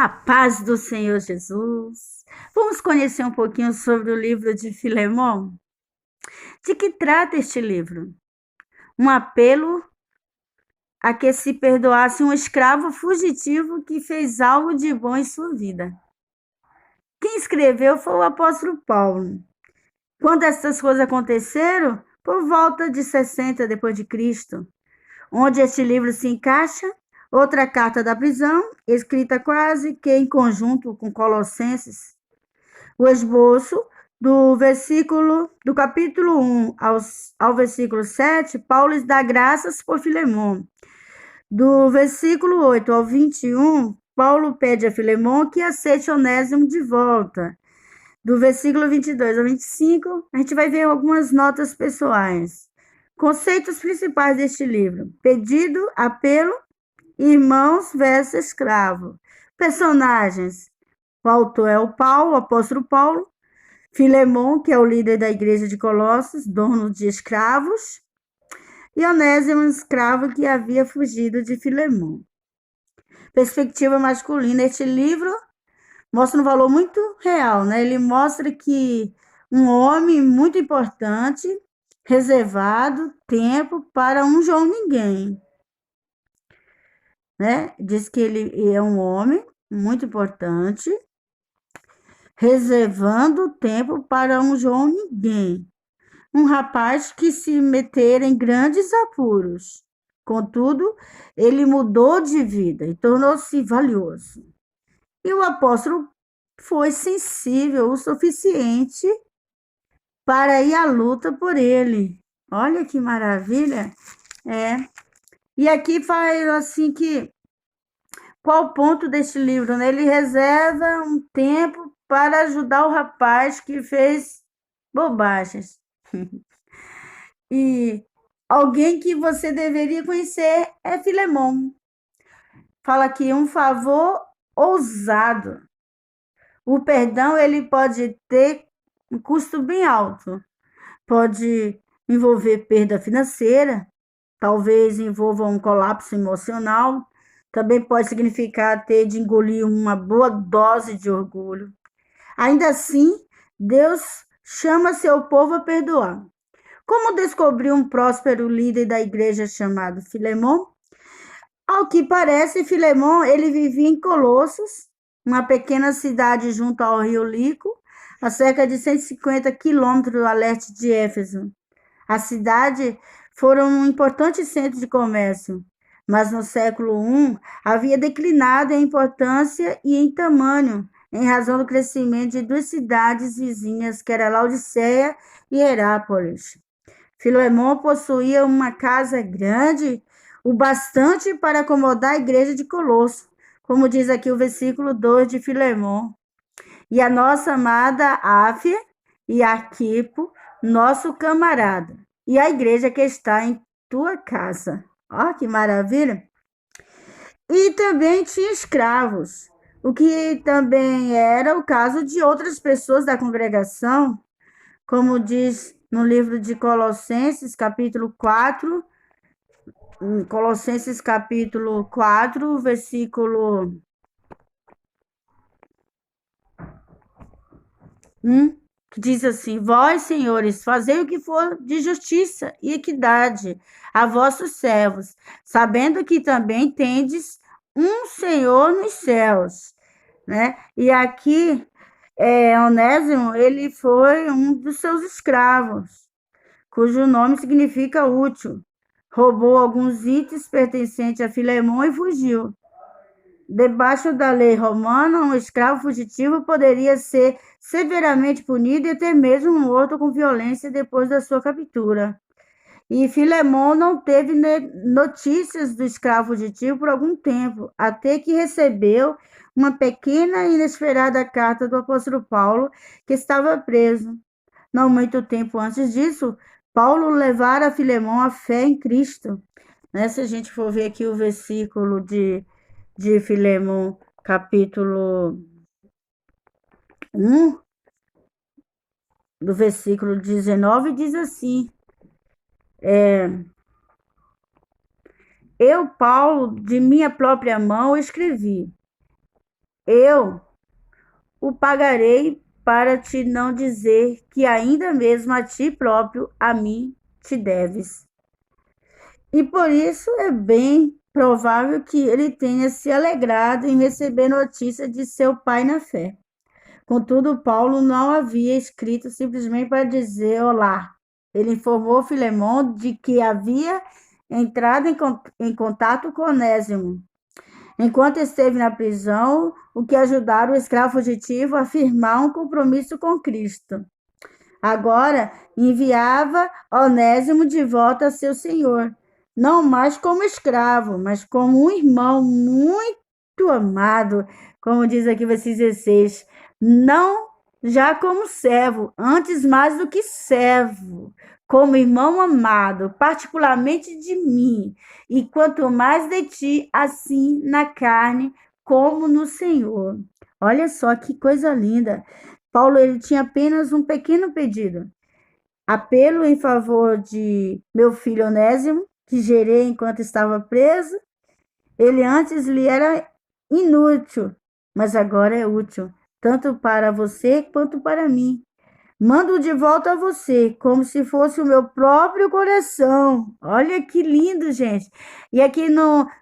A paz do Senhor Jesus. Vamos conhecer um pouquinho sobre o livro de Filemão? De que trata este livro? Um apelo a que se perdoasse um escravo fugitivo que fez algo de bom em sua vida. Quem escreveu foi o apóstolo Paulo. Quando essas coisas aconteceram, por volta de 60 depois de Cristo, onde este livro se encaixa, outra carta da prisão, escrita quase que em conjunto com Colossenses, o esboço do capítulo 1 ao versículo 7, Paulo dá graças por Filemão. Do versículo 8 ao 21, Paulo pede a Filemão que aceite Onésimo de volta. Do versículo 22 ao 25, a gente vai ver algumas notas pessoais. Conceitos principais deste livro: pedido, apelo, irmãos versus escravo. Personagens: o autor é o apóstolo Paulo. Filemão, que é o líder da igreja de Colossos, dono de escravos. E Onésimo, um escravo que havia fugido de Filemão. Perspectiva masculina. Este livro mostra um valor muito real, né? Ele mostra que um homem muito importante, reservado tempo para um João Ninguém, né? Diz que ele é um homem muito importante, reservando tempo para um João Ninguém, um rapaz que se metera em grandes apuros. Contudo, ele mudou de vida e tornou-se valioso. E o apóstolo foi sensível o suficiente para ir à luta por ele. Olha que maravilha! E aqui faz assim que qual o ponto deste livro, né? Ele reserva um tempo para ajudar o rapaz que fez bobagens. E alguém que você deveria conhecer é Filemão. Fala aqui um favor ousado. O perdão ele pode ter um custo bem alto. Pode envolver perda financeira, talvez envolva um colapso emocional. Também pode significar ter de engolir uma boa dose de orgulho. Ainda assim, Deus chama seu povo a perdoar. Como descobriu um próspero líder da igreja chamado Filemão? Ao que parece, Filemão ele vivia em Colossos, uma pequena cidade junto ao rio Lico, a cerca de 150 quilômetros a leste de Éfeso. A cidade foi um importante centro de comércio, mas no século I havia declinado em importância e em tamanho, em razão do crescimento de duas cidades vizinhas, que era Laodiceia e Herápolis. Filemão possuía uma casa grande, o bastante para acomodar a igreja de Colosso, como diz aqui o versículo 2 de Filemão. E a nossa amada Áfia e Arquipo, nosso camarada, e a igreja que está em tua casa. Ó, que maravilha! E também tinha escravos, o que também era o caso de outras pessoas da congregação, como diz no livro de Colossenses, capítulo 4, Colossenses capítulo 4, versículo 1, que diz assim: vós, senhores, fazei o que for de justiça e equidade a vossos servos, sabendo que também tendes um Senhor nos céus, né? E aqui, Onésimo, ele foi um dos seus escravos, cujo nome significa útil. Roubou alguns itens pertencentes a Filemão e fugiu. Debaixo da lei romana, um escravo fugitivo poderia ser severamente punido e até mesmo morto com violência depois da sua captura. E Filemão não teve notícias do escravo fugitivo por algum tempo, até que recebeu uma pequena e inesperada carta do apóstolo Paulo, que estava preso. Não muito tempo antes disso, Paulo levara Filemão à fé em Cristo. Se a gente for ver aqui o versículo de Filemão, capítulo 1, do versículo 19, diz assim: eu, Paulo, de minha própria mão, escrevi. eu o pagarei para te não dizer que ainda mesmo a ti próprio, a mim, te deves. E por isso é bem provável que ele tenha se alegrado em receber notícia de seu pai na fé. Contudo, Paulo não havia escrito simplesmente para dizer olá. Ele informou Filemão de que havia entrado em contato com Onésimo, enquanto esteve na prisão, o que ajudaram o escravo fugitivo a firmar um compromisso com Cristo. Agora enviava Onésimo de volta a seu senhor, não mais como escravo, mas como um irmão muito amado, como diz aqui o versículo 16, não já como servo, antes mais do que servo, como irmão amado, particularmente de mim, e quanto mais de ti, assim na carne como no Senhor. Olha só que coisa linda. Paulo ele tinha apenas um pequeno pedido: apelo em favor de meu filho Onésimo, que gerei enquanto estava preso. Ele antes lhe era inútil, mas agora é útil, tanto para você quanto para mim. Mando de volta a você, como se fosse o meu próprio coração. Olha que lindo, gente. E aqui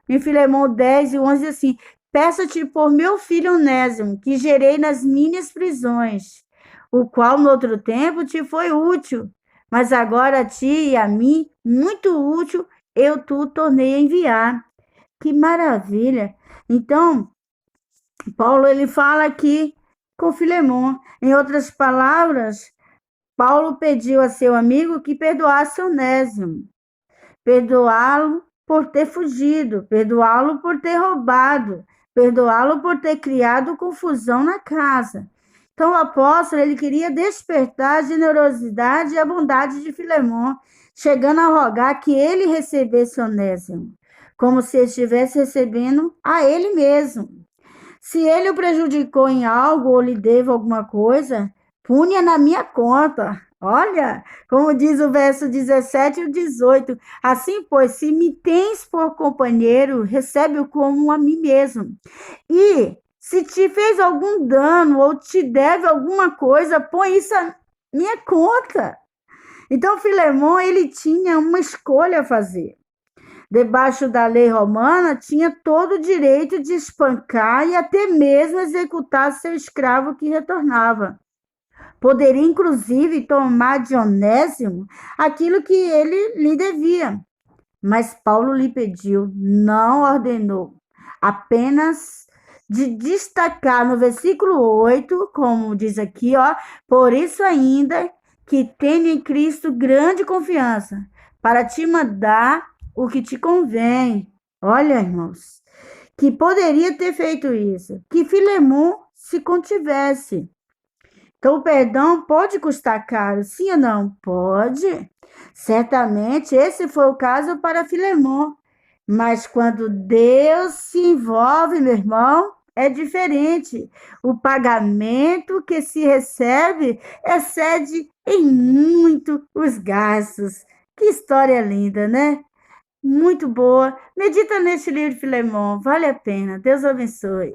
em Filemão 10 e 11, assim: peço-te por meu filho Onésimo, que gerei nas minhas prisões, o qual no outro tempo te foi útil, mas agora a ti e a mim, muito útil, eu tu tornei a enviar. Que maravilha! Então, Paulo ele fala aqui com Filemão. Em outras palavras, Paulo pediu a seu amigo que perdoasse Onésimo, perdoá-lo por ter fugido, perdoá-lo por ter roubado, perdoá-lo por ter criado confusão na casa. Então o apóstolo ele queria despertar a generosidade e a bondade de Filemão, chegando a rogar que ele recebesse Onésimo, como se estivesse recebendo a ele mesmo. Se ele o prejudicou em algo ou lhe deve alguma coisa, punha na minha conta. Olha, como diz o verso 17 e 18. Assim, pois, se me tens por companheiro, recebe-o como a mim mesmo. E se te fez algum dano ou te deve alguma coisa, põe isso na minha conta. Então, Filemão, ele tinha uma escolha a fazer. Debaixo da lei romana, tinha todo o direito de espancar e até mesmo executar seu escravo que retornava. Poderia, inclusive, tomar de Onésimo aquilo que ele lhe devia. Mas Paulo lhe pediu, não ordenou. Apenas de destacar no versículo 8, como diz aqui, por isso ainda que tenho em Cristo grande confiança, para te mandar o que te convém. Olha, irmãos, que poderia ter feito isso, que Filemão se contivesse. Então, o perdão pode custar caro, sim ou não? Pode. Certamente, esse foi o caso para Filemão. Mas quando Deus se envolve, meu irmão, é diferente. O pagamento que se recebe excede em muito os gastos. Que história linda, né? Muito boa. Medita neste livro de Filemão. Vale a pena. Deus abençoe.